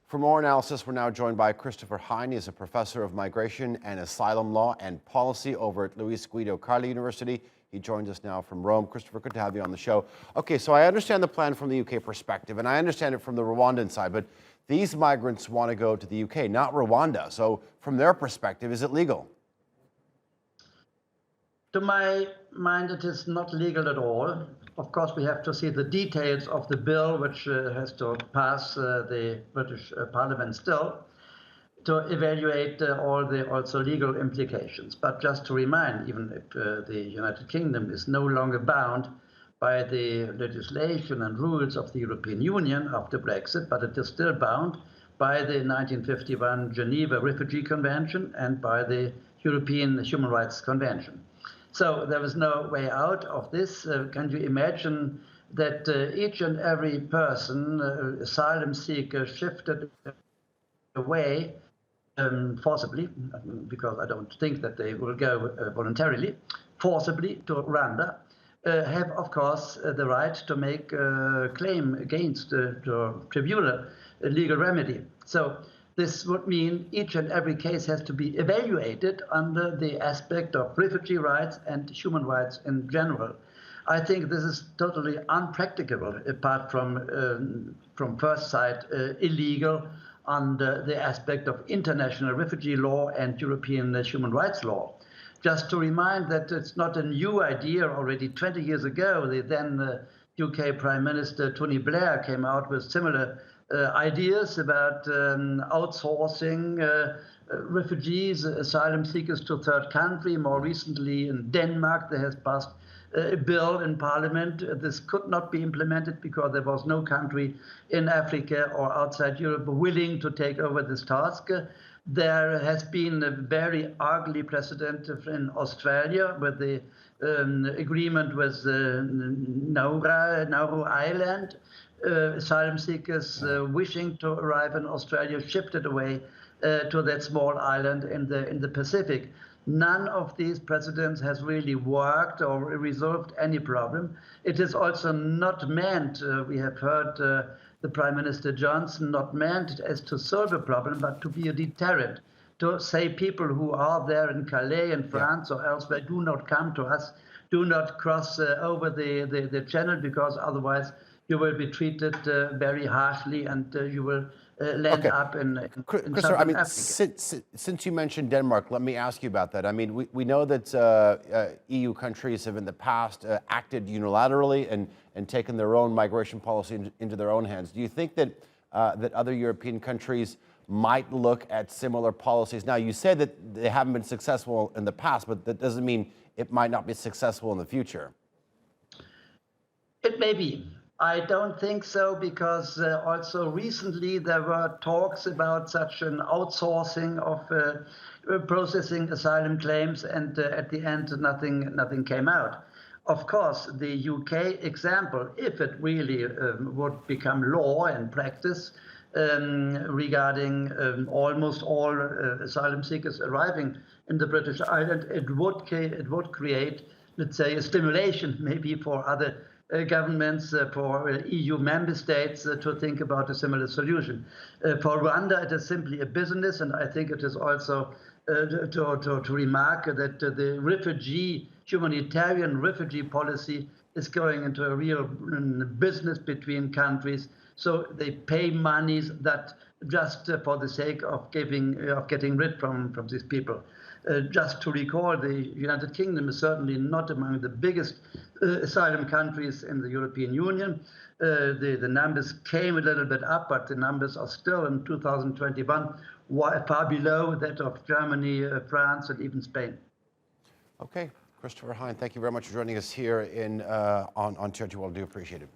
For more analysis, we're now joined by Christopher Hein. He's a professor of migration and asylum law and policy over at Luis Guido Carli University. He joins us now from Rome. Christopher, good to have you on the show. Okay, so I understand the plan from the UK perspective, and I understand it from the Rwandan side, but these migrants want to go to the UK, not Rwanda. So from their perspective, is it legal? To my mind, it is not legal at all. Of course, we have to see the details of the bill, which has to pass the British Parliament still, to evaluate all the also legal implications. But just to remind, even if the United Kingdom is no longer bound by the legislation and rules of the European Union after Brexit, but it is still bound by the 1951 Geneva Refugee Convention and by the European Human Rights Convention. So there is no way out of this. Can you imagine that each and every person, asylum seeker, shifted away forcibly, because I don't think that they will go voluntarily, forcibly to Rwanda, have, of course, the right to make a claim against the tribunal, a legal remedy. So this would mean each and every case has to be evaluated under the aspect of refugee rights and human rights in general. I think this is totally unpracticable, apart from first sight, illegal under the aspect of international refugee law and European human rights law. Just to remind that it's not a new idea. Already 20 years ago, the then UK Prime Minister Tony Blair came out with similar ideas about outsourcing refugees, asylum seekers to third country. More recently in Denmark, there has passed a bill in parliament. This could not be implemented because there was no country in Africa or outside Europe willing to take over this task. There has been a very ugly precedent in Australia with the agreement with Nauru Island. Asylum seekers wishing to arrive in Australia shifted away to that small island in the Pacific. None of these precedents has really worked or resolved any problem. It is also not meant, we have heard the Prime Minister Johnson, not meant as to solve a problem, but to be a deterrent, to say people who are there in Calais in France or elsewhere, do not come to us, do not cross over the channel, because otherwise you will be treated very harshly, and you will land up in Christopher, I mean, since you mentioned Denmark, let me ask you about that. I mean, we know that EU countries have in the past acted unilaterally and taken their own migration policy into their own hands. Do you think that that other European countries might look at similar policies? Now, you said that they haven't been successful in the past, but that doesn't mean it might not be successful in the future. It may be. I don't think so, because also recently there were talks about such an outsourcing of processing asylum claims, and at the end nothing came out. Of course, the UK example, if it really would become law and practice regarding almost all asylum seekers arriving in the British Island, it would create, let's say, a stimulation maybe for other governments, for EU member states to think about a similar solution. For Rwanda, it is simply a business, and I think it is also to remark that the humanitarian refugee policy is going into a real business between countries. So they pay monies that just for the sake of getting rid from these people. Just to recall, the United Kingdom is certainly not among the biggest asylum countries in the European Union. The numbers came a little bit up, but the numbers are still in 2021 far below that of Germany, France, and even Spain. Okay, Christopher Hein, thank you very much for joining us here on TRT World. I do appreciate it.